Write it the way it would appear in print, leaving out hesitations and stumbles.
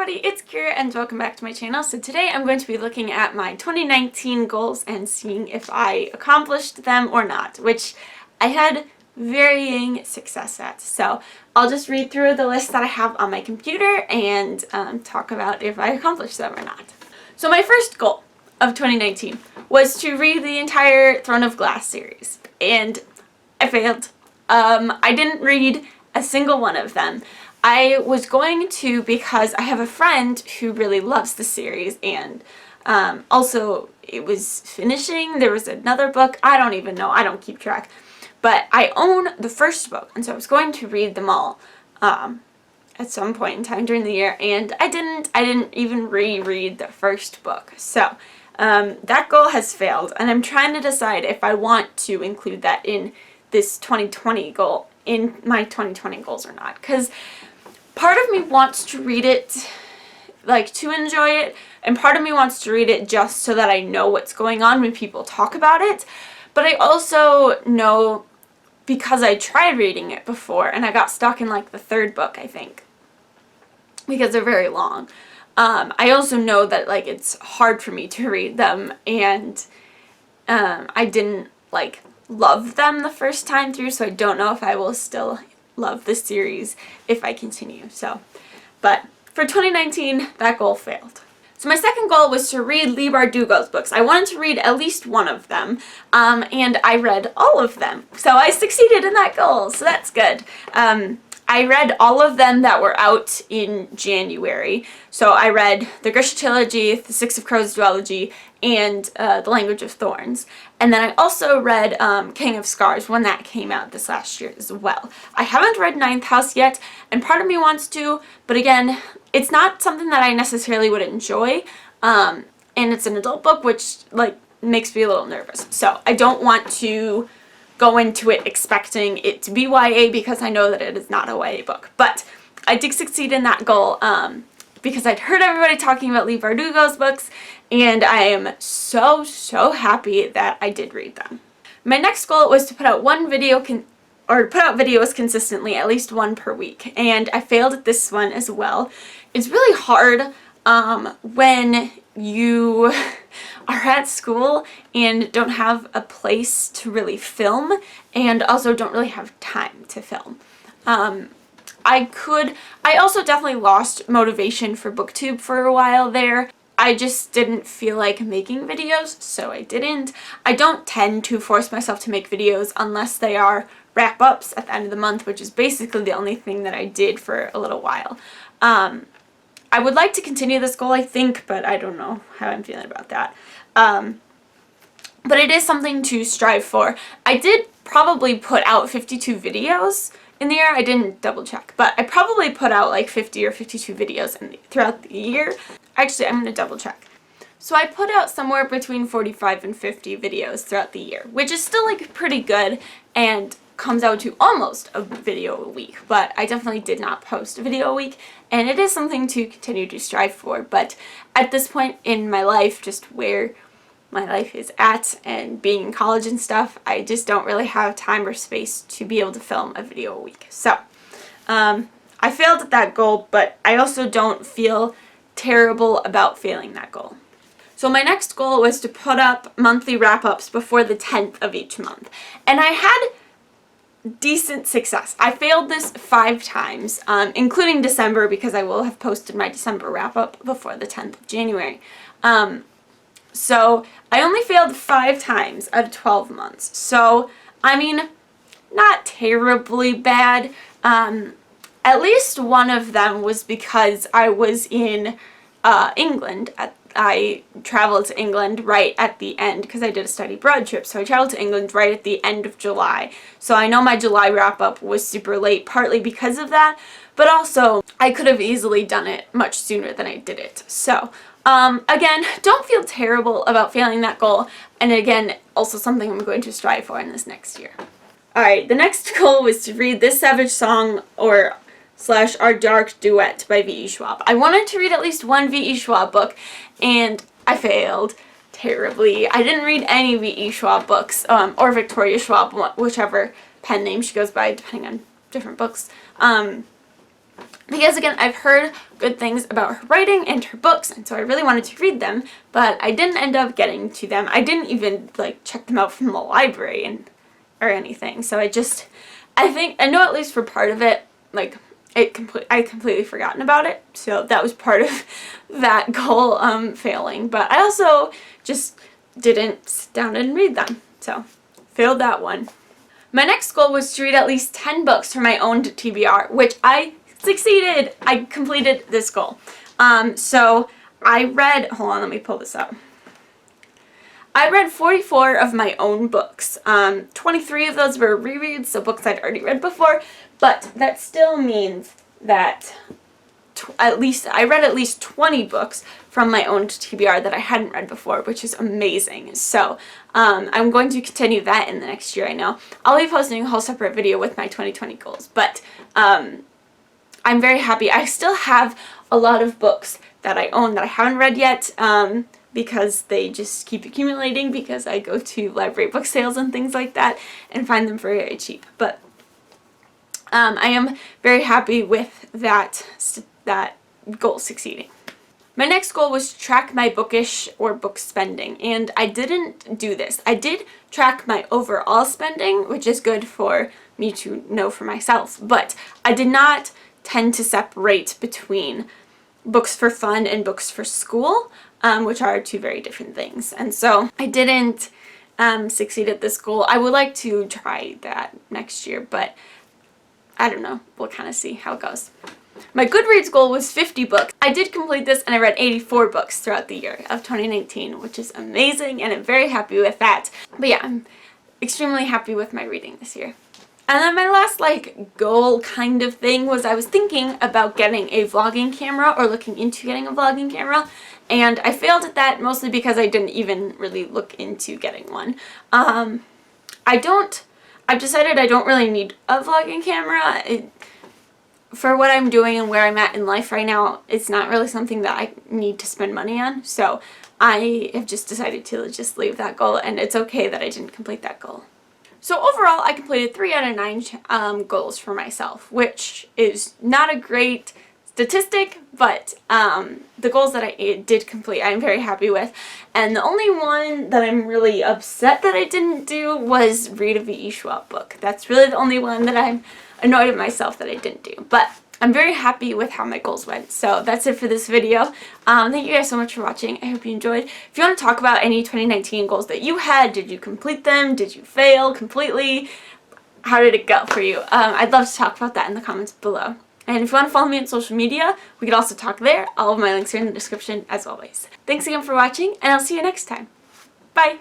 everybody, it's Kira and welcome back to my channel. So today I'm going to be looking at my 2019 goals and seeing if I accomplished them or not, which I had varying success at. So I'll just read through the list that I have on my computer and talk about if I accomplished them or not. So my first goal of 2019 was to read the entire Throne of Glass series, and I failed. I didn't read a single one of them. I was going to because I have a friend who really loves the series, and also it was finishing. There was another book. I don't even know. I don't keep track. But I own the first book, and so I was going to read them all at some point in time during the year, and I didn't even reread the first book. So that goal has failed, and I'm trying to decide if I want to include that in this 2020 goal, in my 2020 goals or not, because part of me wants to read it, like, to enjoy it, and part of me wants to read it just so that I know what's going on when people talk about it. But I also know, because I tried reading it before, and I got stuck in, like, the third book, I think, because they're very long. I also know that, like, it's hard for me to read them, and I didn't, like, love them the first time through, so I don't know if I will still love the series if I continue. So, but for 2019, that goal failed. So my second goal was to read Leigh Bardugo's books. I wanted to read at least one of them, and I read all of them. So I succeeded in that goal, so that's good. I read all of them that were out in January. So I read the Grisha Trilogy, the Six of Crows duology, and The Language of Thorns. And then I also read King of Scars when that came out this last year as well. I haven't read Ninth House yet, and part of me wants to, but again, it's not something that I necessarily would enjoy, and it's an adult book, which, like, makes me a little nervous. So I don't want to go into it expecting it to be YA, because I know that it is not a YA book. But I did succeed in that goal because I'd heard everybody talking about Leigh Bardugo's books, and I am so happy that I did read them. My next goal was to put out put out videos consistently, at least one per week, and I failed at this one as well. It's really hard when you are at school and don't have a place to really film, and also don't really have time to film. I also definitely lost motivation for BookTube for a while there. I just didn't feel like making videos, so I didn't. I don't tend to force myself to make videos unless they are wrap-ups at the end of the month, which is basically the only thing that I did for a little while. I would like to continue this goal, I think, but I don't know how I'm feeling about that. But it is something to strive for. I did probably put out 52 videos in the year. I didn't double check, but I probably put out like 50 or 52 videos throughout the year. Actually, I'm going to double check. So I put out somewhere between 45 and 50 videos throughout the year, which is still, like, pretty good and comes out to almost a video a week, but I definitely did not post a video a week, and it is something to continue to strive for. But at this point in my life, just where my life is at and being in college and stuff, I just don't really have time or space to be able to film a video a week. So I failed at that goal, but I also don't feel terrible about failing that goal. So my next goal was to put up monthly wrap-ups before the 10th of each month, and I had decent success. I failed this 5 times, including December, because I will have posted my December wrap-up before the 10th of January. So I only failed 5 times out of 12 months. So, I mean, not terribly bad. At least one of them was because I was in England. I traveled to England right at the end, because I did a study abroad trip, so I traveled to England right at the end of July. So I know my July wrap-up was super late, partly because of that, but also I could have easily done it much sooner than I did it. So, again, don't feel terrible about failing that goal, and again, also something I'm going to strive for in this next year. Alright, the next goal was to read This Savage Song / Our Dark Duet by V.E. Schwab. I wanted to read at least one V.E. Schwab book, and I failed terribly. I didn't read any V.E. Schwab books, or Victoria Schwab, whichever pen name she goes by, depending on different books. Because again, I've heard good things about her writing and her books, and so I really wanted to read them, but I didn't end up getting to them. I didn't even like check them out from the library or anything. So I know at least for part of it, like I completely forgotten about it. So that was part of that goal failing. But I also just didn't sit down and read them. So failed that one. My next goal was to read at least 10 books for my own TBR, which I succeeded. I completed this goal. So I read, hold on, let me pull this up. I read 44 of my own books. 23 of those were rereads, so books I'd already read before, but that still means that I read at least 20 books from my own TBR that I hadn't read before, which is amazing. So I'm going to continue that in the next year, I know. I'll be posting a whole separate video with my 2020 goals, but I'm very happy. I still have a lot of books that I own that I haven't read yet because they just keep accumulating because I go to library book sales and things like that and find them very cheap. But I am very happy with that goal succeeding. My next goal was to track my bookish or book spending, and I didn't do this. I did track my overall spending, which is good for me to know for myself, but I did not tend to separate between books for fun and books for school, which are two very different things. And so I didn't succeed at this goal. I would like to try that next year, but I don't know. We'll kind of see how it goes. My Goodreads goal was 50 books. I did complete this and I read 84 books throughout the year of 2019, which is amazing, and I'm very happy with that. But yeah, I'm extremely happy with my reading this year. And then my last goal kind of thing was I was thinking about getting a vlogging camera or looking into getting a vlogging camera, and I failed at that mostly because I didn't even really look into getting one. I've decided I don't really need a vlogging camera. For what I'm doing and where I'm at in life right now, it's not really something that I need to spend money on, so I have just decided to just leave that goal, and it's okay that I didn't complete that goal. So overall, I completed 3 out of 9 goals for myself, which is not a great statistic, but the goals that I did complete, I'm very happy with. And the only one that I'm really upset that I didn't do was read a V.E. Schwab book. That's really the only one that I'm annoyed at myself that I didn't do. But I'm very happy with how my goals went. So that's it for this video. Thank you guys so much for watching. I hope you enjoyed. If you want to talk about any 2019 goals that you had, did you complete them? Did you fail completely? How did it go for you? I'd love to talk about that in the comments below. And if you want to follow me on social media, we could also talk there. All of my links are in the description as always. Thanks again for watching, and I'll see you next time. Bye!